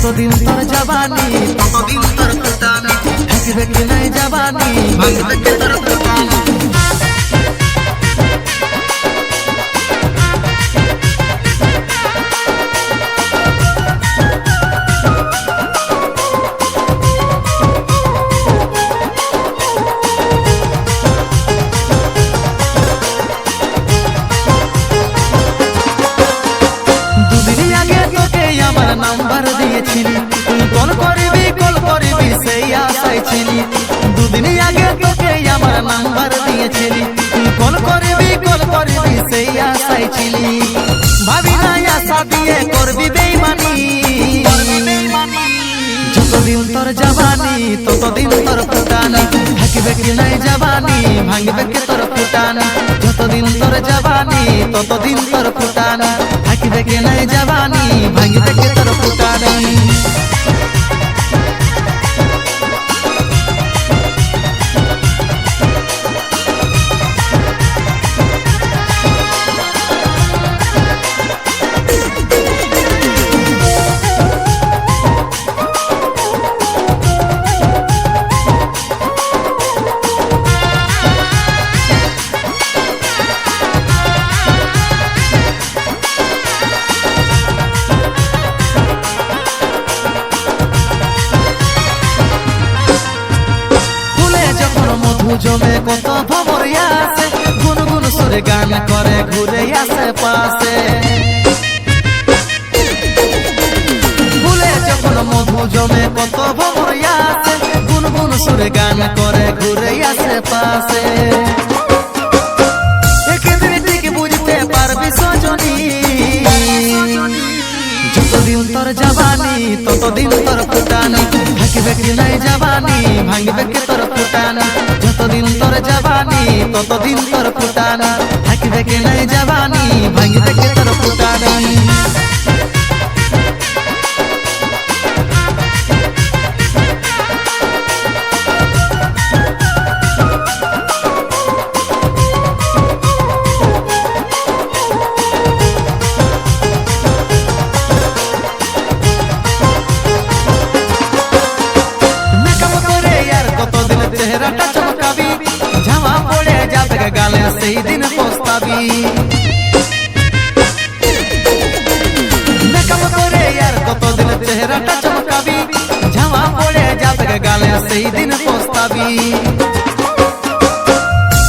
যতদিন তোর জবানি ততদিন তোর ফুটানি, থাকিবে কি নাই জবানি ভাঙবে কে তোর ফুটানি। নাম্বার দিয়েছিলি তুই কল করবি সেই আশায় ছিলি। দুদিন আগে তোকে আমার নাম্বার দিয়েছিলি তুই কল করবি সেই আশায় ছিলি। ভাবি না আশা দিয়ে করবি বেইমানি, যতদিন তোর জবানি ততদিন তোর ফুটানি, থাকিবে কি নাই জবানি ভাঙবে কে তোর ফুটানি। যতদিন তোর জবানি ততদিন তোর ফুটানি, থাকিবে কি নাই জবানি ভাঙবে কে তোর ফুটানি। জমে কত ভমরিয়া আছে, গুনগুন সুরে গান করে ঘুরে আসে পাশে। ফুলে যখন মধু জমে কত ভমরিয়া আছে, গুনগুন সুরে গান করে ঘুরে আসে পাশে। একদিন ঠিক বুঝতে পারবি সজনী, যতদিন তোর জবানি ততদিন তোর ফুটানি, থাকিবে কি নাই জবানি ভাঙবে কে তোর ফুটানি। যতদিন তোর জবানি ততদিন তোর ফুটানি, থাকিবে কি নাই জবানি ভাঙবে কে তোর ফুটানি। চেহারাটা চমকাবি, ঝামা পড়ে যাবে গালে সেই দিন পস্তাবি। মেকআপ করে আর কতদিন চেহারাটা চমকাবি, ঝামা পড়ে যাবে গালে সেই দিন পস্তাবি।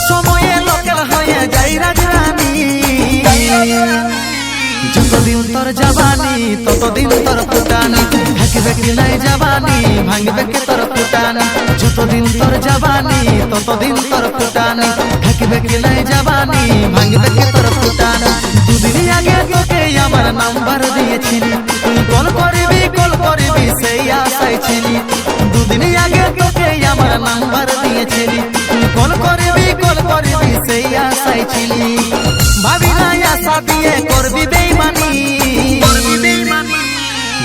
সময়ে লোকের হয়ে যাই রাজরানী, যতদিন তোর জবানি ততদিন তোর ফুটানি, থাকিবে কি নাই জবানি ভাঙবে কে তোর ফুটানি। যতদিন তোর জবানি ততদিন তোর ফুটানি, থাকিবে কি নাই জবানি ভাঙবে কে তোর ফুটানি। দুদিন আগে তোকে আমার নাম্বার দিয়েছিলি তুই কল করবি সেই আশায় ছিলি। দুদিন আগে তোকে আমার নাম্বার দিয়েছিলি তুই কল করবি সেই আশায় ছিলি। ভাবি না আশা দিয়ে করবি বেইমানি,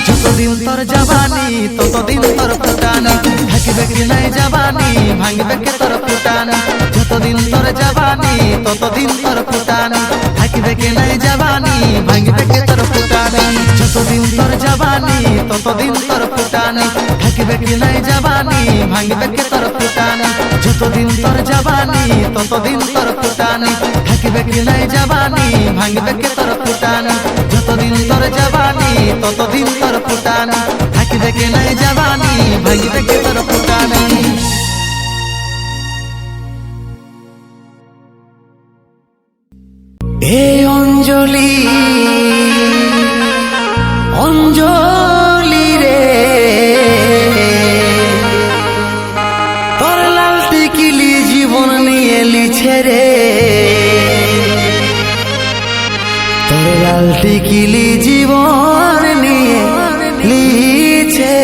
যতদিন তোর জবানি ততদিন তোর ফুটানি, থাকিবে কি নাই জবানি ভাঙবে কে তোর ফুটানি। যতদিন তোর জবানি ততদিন তোর ফুটানি, থাকিবে কি নাই জবানি ভাঙবে কে তোর ফুটানি। যতদিন তোর জবানি ততদিন তোর ফুটানি, থাকিবে কি নাই জবানি ভাঙবে কে তোর ফুটানি। যতদিন তোর জবানি ততদিন তোর ফুটানি, থাকিবে কি নাই জবানি ভাঙবে কে তোর ফুটানি। যতদিন তোর জবানি ততদিন তোর ফুটানি, থাকিবে কি নাই জবানি ভাঙবে কে তোর ফুটানি। এ অঞ্জলি অঞ্জলি রে, তোর লাল টিকিলি জীবন নিয়ে লিছে রে, তোর লাল টিকিলি জীবন নিয়ে লিছে।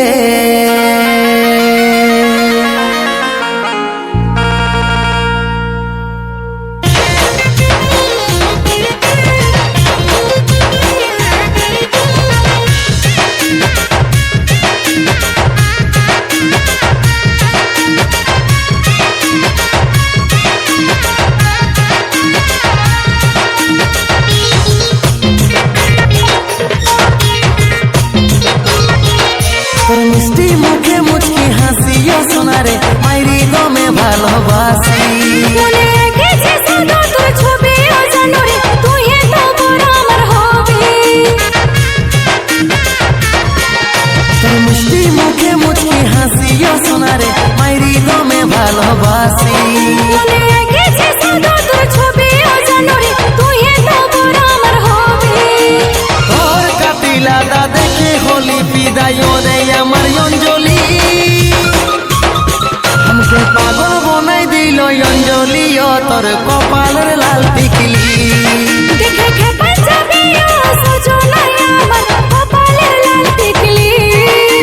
মিষ্টি মুখে মুচকি হাসিও সোনারে মাইরি দমে ভালোবাসি মনে গেছে সদা তোর ছবি ও জানুরে তুই তো বড় আমার হবি তোর মিষ্টি মুখে মুচকি হাসিও সোনারে মাইরি দমে ভালোবাসি মনে গেছে সদা তোর ছবি ও জানুরে তুই তো বড় আমার হবি তোর কাতিলাদা দেখে হলি বিদায় রে আমার অঞ্জলি हमके पागल बनाई दिल अंजलि তোর কপালের লাল টিকলি দেখে খেপা যাবে সজনা আমার কপালে লাল টিকলি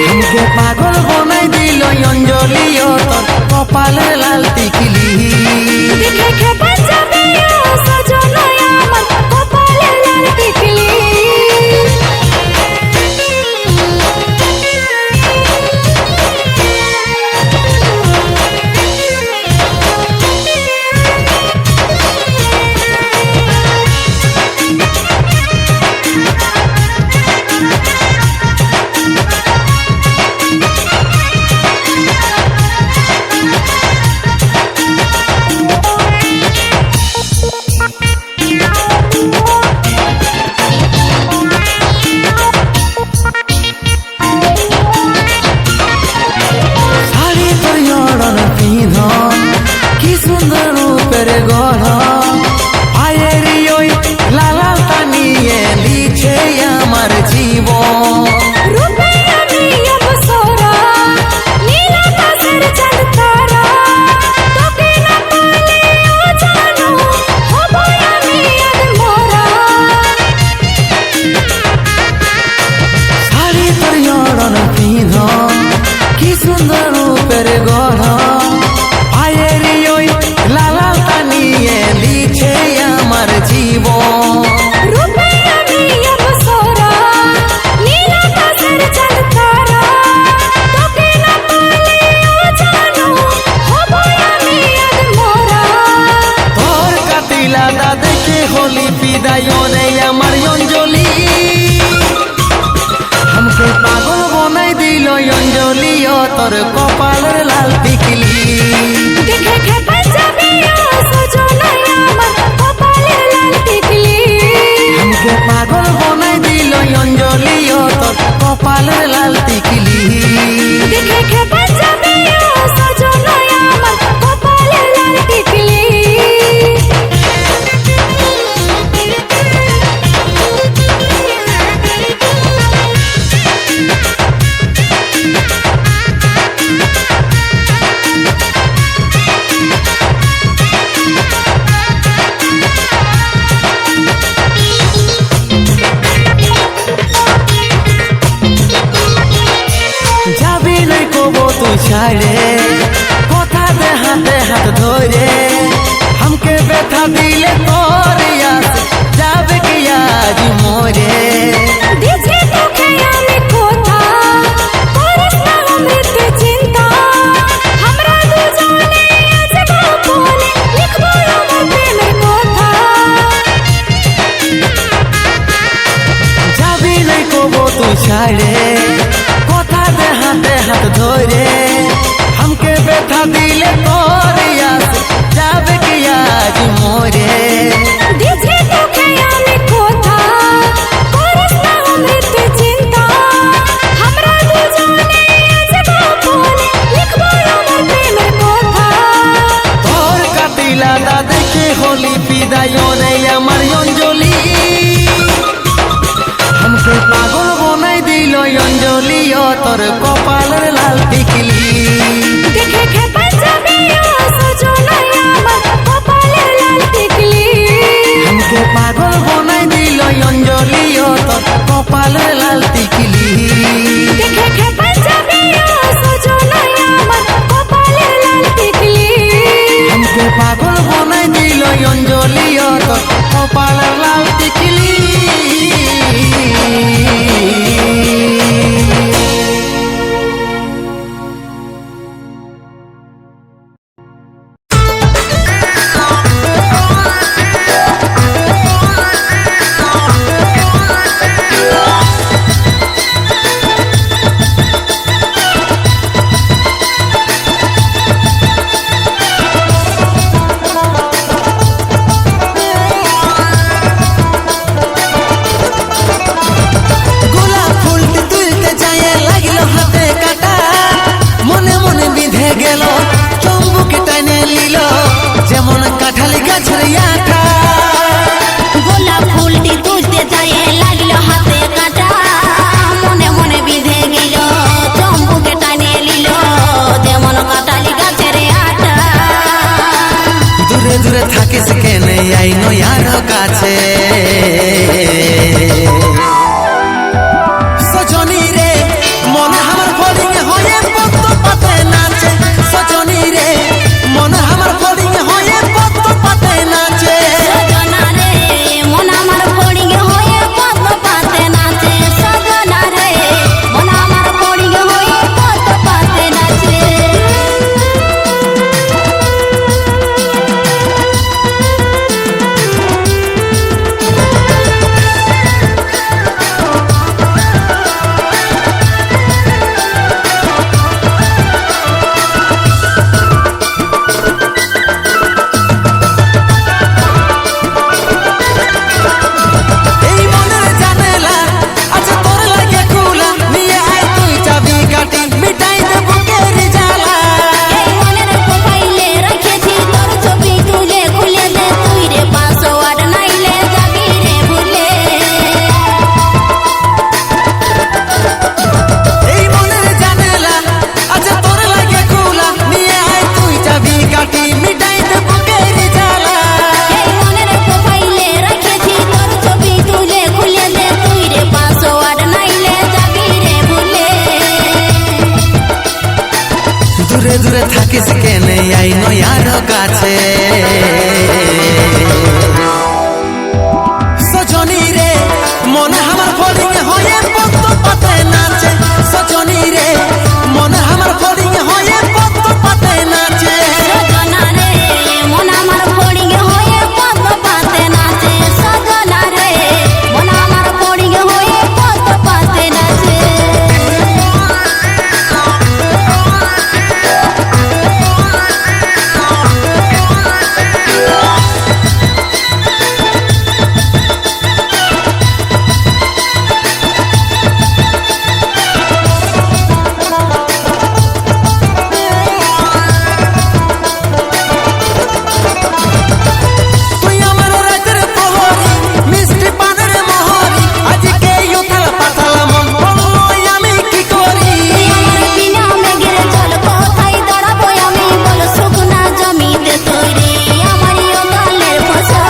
हमके पागल बनाई दिल अंजलि তোর কপালের লাল টিকলি দেখে খেপা যাবে সজনা আমার কপালে লাল টিকলি শাড়ি তোর জড়ন পিঁধন কি সুন্দর রূপের গড়ন পায়ের ওই লালা টানিয়ে লিছে আমার জীবন রূপে আমি অবসরা নীল আকাশের চাঁদ তারা তোকে না পেলে ও জানো হব আমি আদমরা শাড়ি তোর জড়ন পিঁধন কি সুন্দর রূপের গড়ন পায়ের ওই লালা টানিয়ে লিছে আমার জীবন রূপে আমি অবসরা নীল আকাশের চাঁদ তারা তোকে না পেলে ও জানো হব আমি আদমরা তোর কাতিলাদা দেখে হলি বিদায় রে আমার অঞ্জলি हमके पागल बनाई दिल अंजलि তোর কপালের লাল টিকলি দেখে খেপা যাবে সজনা আমার কপালে লাল টিকলি हमके पागल बनाई दिल अंजलि তোর কপালের লাল টিকলি দেখে খেপা যাবে সজনা আমার কপালে লাল টিকলি যাবি নাই কব তুই ছাড়ে কথা দে হাতে হাত ধরে हमके ব্যথা দিলে তোর ইয়াস যাবে কি আজ মোরে দিছি তোকে আমি কথা করিস না অমৃত চিন্তা আমরা দুজনে আজ গোপনে লিখবো আমার প্রেমের কথা যাবি নাই কব তুই ছাড়ে কথা দে হাতে হাত ধরে हमके ব্যথা দিলে তোর ইয়াস যাবে কি আজ মোরে দিছি তোকে আমি কথা করিস না অমৃত চিন্তা আমরা দুজনে আজ গোপনে লিখবো আমার প্রেমের কথা তোর কাতিলাদা দেখে হলি বিদায় রে আমার অঞ্জলি हमके पागल बनाई दिल अंजलि তোর কপালের লাল টিকলি দেখে খেপা যাবে সজনা আমার কপালে লাল টিকলি हमके पागल बनाई दिल अंजलि তোর কপালের লাল টিকলি দেখে খেপা যাবে সজনা আমার কপালে লাল টিকলি हमके पागल बनाई दिल अंजलि তোর কপালের লাল টিকলি লিল যেমন কাঁঠালি গাছের আঠা। গোলাপ ফুলটি তুলতে যায় লাগল হাতে কাটা, মনে মনে বিধে গেল চম্বুকে টানে নিল যেমন কাঁঠালি গাছের আটা। দূরে দূরে থাকিস কেনে আইনো আর কাছে, সজনী রে মনে আমার ফলিং হয়ে পদ্ম পাতে নাচে, সজনী রে মনে আমার ফলিং হয়ে পদ্ম পাতে নাচে। সজনা রে মন আমার ফড়িং হয়ে পদ্ম পাতে নাচে, সজনা রে মন আমার ফড়িং হয়ে পদ্ম পাতে নাচে। এই মনের জানেলা আছে তোর লাগে খোলা, নিয়ে আয় তুই চাবি কাটি মিটাই দে বুকের জ্বালা। এই মনের প্রোফাইলে রেখেছি তোর ছবি তুলে, খুলে দে তুই রে পাসওয়ার্ড নাইলে যাবি রে ভুলে। এই মনের জানেলা আছে তোর লাগে খোলা, নিয়ে আয় তুই চাবি কাটি মিটাই দে বুকের জ্বালা। এই মনের প্রোফাইলে রেখেছি তোর ছবি তুলে, খুলে দে তুই রে পাসওয়ার্ড নাইলে যাবি রে ভুলে। দূরে দূরে থাকিস কেনে আইনো আর কাছে, সজনী রে মনে আমার ফলিং হয়ে পদ্ম পাতে নাচে, সজনী রে মনে আমার ফলিং হয়ে পদ্ম পাতে নাচে। সজনা রে মন আমার ফড়িং হয়ে পদ্ম পাতে নাচে, সজনা রে মন আমার ফড়িং হয়ে পদ্ম পাতে নাচে। তুই আমার রাতের প্রহরী, মিষ্টি পানের মোহরী, আজকে উথাল পাথাল মন বললো আমি কি করি। আমার বিনা মেঘের জল কোথায় দাঁড়াবো আমি, বল শুকনা জমিতে তৈরি আমারই গালের ফসল।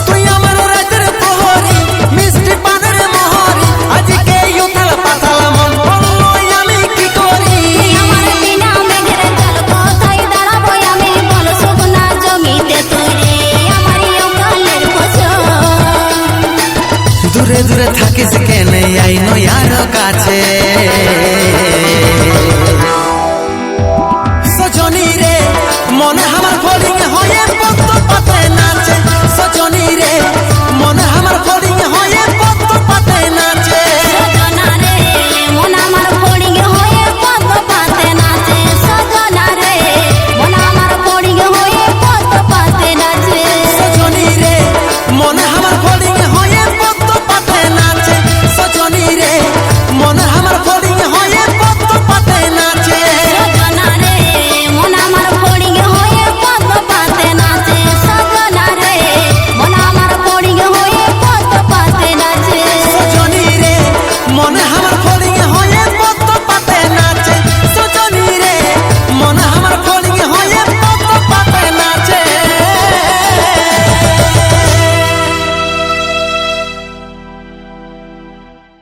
তুই আমার রাতের প্রহরী, মিষ্টি পানের মোহরী, আজকে উথাল পাথাল মন বললো আমি কি করি। আমার বিনা মেঘের জল কোথায় দাঁড়াবো আমি, বল শুকনা জমিতে তৈরি আমারই গালের ফসল। দূরে দূরে থাকিস কেনে আইনো আর কাছে।